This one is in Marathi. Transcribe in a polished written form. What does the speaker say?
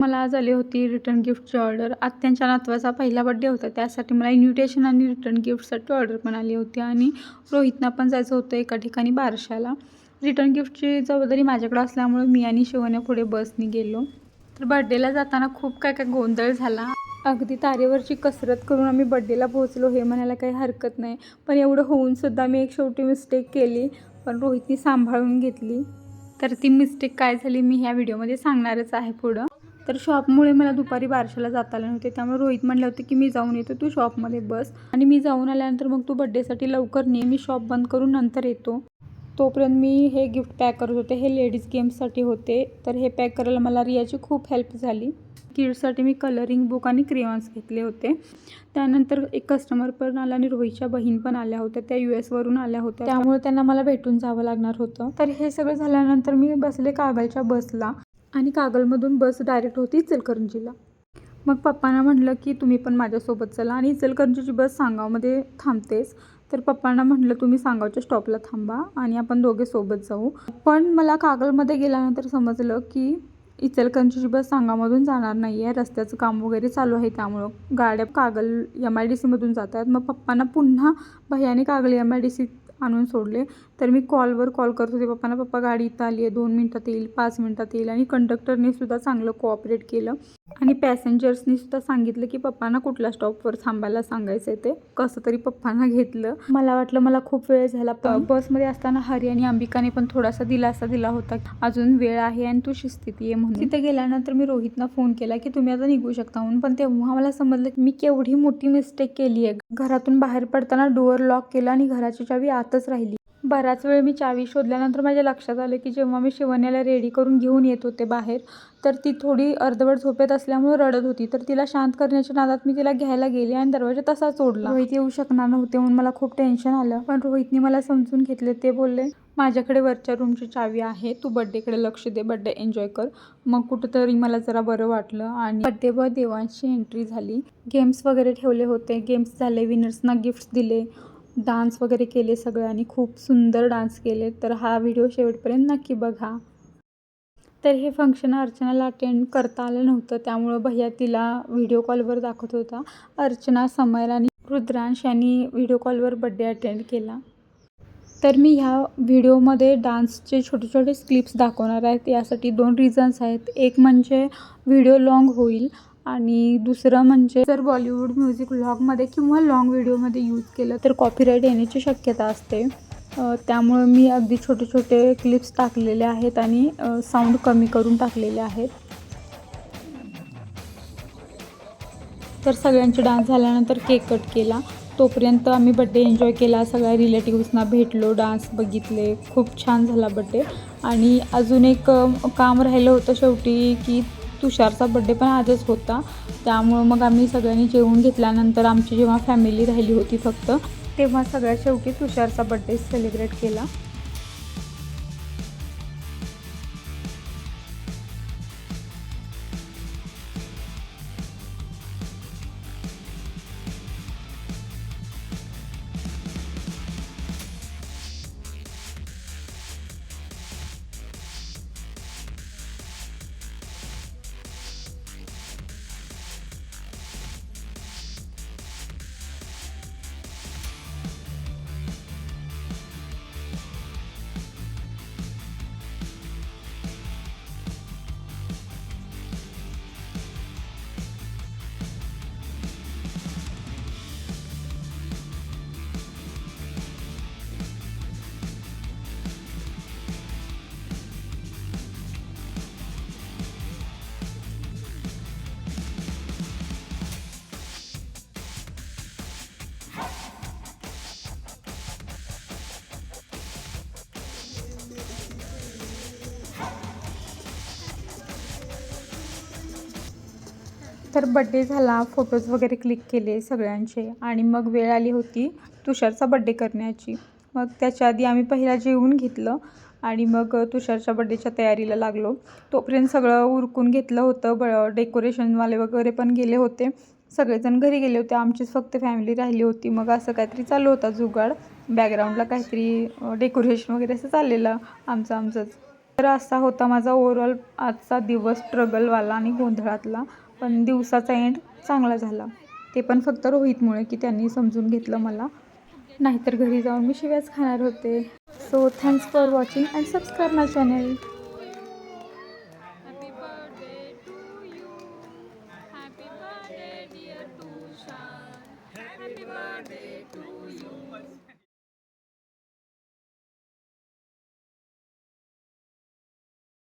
मला आज आली होती रिटर्न गिफ्टची ऑर्डर. आत्यांच्या नातवाचा पहिला बड्डे होता, त्यासाठी मला इन्व्हिटेशन आणि रिटर्न गिफ्टसाठी ऑर्डर पण आली होती. आणि रोहितना पण जायचं होतं एका ठिकाणी बारशाला. रिटर्न गिफ्टची जबाबदारी माझ्याकडे असल्यामुळे मी आणि शिवण्या पुढे बसने गेलो. तर बड्डेला जाताना खूप काय काय गोंधळ झाला. अगदी तारेवरची कसरत करून आम्ही बड्डेला पोहोचलो हे म्हणायला काही हरकत नाही. पण एवढं होऊनसुद्धा मी एक शेवटी मिस्टेक केली, पण रोहितने सांभाळून घेतली. तर ती मिस्टेक काय झाली मी ह्या व्हिडिओमध्ये सांगणारच आहे पुढं. तर शॉपमुळे मला दुपारी बारशाला जाता आलं नव्हते, त्यामुळे रोहित म्हणले होते की मी जाऊन येतो, तू शॉपमध्ये बस आणि मी जाऊन आल्यानंतर मग तू बड्डेसाठी लवकर ने, मी शॉप बंद करून नंतर येतो. तोपर्यंत मी हे गिफ्ट पॅक करत होते. हे लेडीज गेम्ससाठी होते. तर हे पॅक करायला मला रियाची खूप हेल्प झाली. किड्ससाठी मी कलरिंग बुक आणि क्रेयॉन्स घेतले होते. त्यानंतर एक कस्टमर पण आला आणि रोहितच्या बहीण पण आल्या होत्या, त्या US वरून आल्या होत्या, त्यामुळे त्यांना मला भेटून जावं लागणार होतं. तर हे सगळं झाल्यानंतर मी बसले कागलच्या बसला आणि कागलमधून बस डायरेक्ट होती इचलकरंजीला. मग पप्पांना म्हटलं की तुम्ही पण माझ्यासोबत चला, आणि इचलकरंजीची बस सांगावमध्ये थांबतेच. तर पप्पांना म्हटलं तुम्ही सांगावच्या स्टॉपला थांबा आणि आपण दोघे सोबत जाऊ. पण मला कागलमध्ये गेल्यानंतर समजलं की इचलकरंजीची बस सांगावमधून जाणार नाही आहे, रस्त्याचं काम वगैरे चालू आहे, त्यामुळं गाड्या कागल MIDC मधून जात आहेत. मग पप्पांना पुन्हा भैयाने कागल MIDC आणून सोडले. तर मी कॉलवर कॉल करत होते पप्पांना, पप्पा गाडी इथं आली आहे, 2 मिनटात येईल, 5 मिनटात येईल. आणि कंडक्टरने सुद्धा चांगलं कोऑपरेट केलं आणि पॅसेंजर्सनी सुद्धा सांगितलं की पप्पांना कुठल्या स्टॉपवर थांबायला सांगायचं आहे. ते कसं तरी पप्पांना घेतलं. मला वाटलं मला खूप वेळ झाला. बसमध्ये असताना हरी आणि अंबिकाने पण थोडासा दिलासा दिला होता, अजून वेळ आहे आणि तू शिस्तीत ये म्हणून. तिथे गेल्यानंतर मी रोहितला फोन केला की तुम्ही आता निघू शकता म्हणून. पण तेव्हा मला समजलं की मी केवढी मोठी मिस्टेक केली आहे. घरातून बाहेर पडताना डोअर लॉक केला आणि घराची चावी आतच राहिली. बराच वेळ मी चावी शोधल्यानंतर माझ्या लक्षात आलं की जेव्हा मी शिवण्याला रेडी करून घेऊन येत होते बाहेर, तर ती थोडी अर्धवट झोपेत असल्यामुळे रडत होती. तर तिला शांत करण्याच्या नादात मी तिला घ्यायला गेले आणि दरवाजा तसाच सोडला. रोहित येऊ शकणार नव्हते म्हणून मला खूप टेन्शन आलं, पण रोहितने मला समजून घेतले. ते बोलले माझ्याकडे वरच्या रूमची चावी आहे, तू बड्डेकडे लक्ष दे, बड्डे एन्जॉय कर. मग कुठंतरी मला जरा बरं वाटलं आणि बड्डे बॉय देवांची एंट्री झाली. गेम्स वगैरे ठेवले होते, गेम्स झाले, विनर्सना गिफ्ट्स दिले, डान्स वगैरे केले सगळ्यांनी, खूप सुंदर डान्स केले. तर हा व्हिडिओ शेवटपर्यंत नक्की बघा. तर हे फंक्शन अर्चनाला अटेंड करता आलं नव्हतं, त्यामुळं भैया तिला व्हिडिओ कॉलवर दाखवत होता. अर्चना, समयर आणि रुद्रांश यांनी व्हिडिओ कॉलवर बड्डे अटेंड केला. तर मी ह्या व्हिडिओमध्ये डान्सचे छोटे छोटे क्लिप्स दाखवणार आहेत. यासाठी 2 रिझन्स आहेत. एक म्हणजे व्हिडिओ लाँग होईल आणि दुसरं म्हणजे जर बॉलिवूड म्युझिक व्लॉगमध्ये किंवा लाँग व्हिडिओमध्ये यूज केलं तर कॉपीराईट येण्याची शक्यता असते. त्यामुळं मी अगदी छोटे छोटे क्लिप्स टाकलेले आहेत आणि साऊंड कमी करून टाकलेले आहेत. तर सगळ्यांचे डान्स झाल्यानंतर केक कट केला. तोपर्यंत आम्ही बड्डे एन्जॉय केला. सगळ्या रिलेटिव्सना भेटलो, डान्स बघितले, खूप छान झाला बड्डे. आणि अजून एक काम राहिलं होतं शेवटी की तुषारचा बड्डे पण आजच होता, त्यामुळं मग आम्ही सगळ्यांनी जेवून घेतल्यानंतर आमची जेव्हा फॅमिली राहिली होती फक्त, तेव्हा सगळ्यात शेवटी तुषारचा बड्डे सेलिब्रेट केला. तर बड्डे झाला, फोटोज वगैरे क्लिक केले सगळ्यांचे आणि मग वेळ आली होती तुषारचा बड्डे करण्याची. मग त्याच्या आधी आम्ही पहिला जेवून घेतलं आणि मग तुषारच्या बड्डेच्या तयारीला लागलो. तोपर्यंत सगळं उरकून घेतलं होतं. डेकोरेशनवाले वगैरे पण गेले होते, सगळेजण घरी गेले होते, आमचीच फक्त फॅमिली राहिली होती. मग असं काहीतरी चालू होता जुगाड, बॅकग्राऊंडला काहीतरी डेकोरेशन वगैरे असं चाललेलं आमचंच. तर असा होता माझा ओव्हरऑल आजचा दिवस स्ट्रगलवाला आणि गोंधळातला. पण दिवसाचा एंड चांगला झाला. ते पण फक्त रोहितमुळे, की त्यांनी समजून घेतलं मला. नाहीतर घरी जाऊन मी शिव्याच खाणार होते. So thanks for watching and subscribe my channel. Happy birthday to you. Happy birthday, dear Tushar. Happy birthday to you.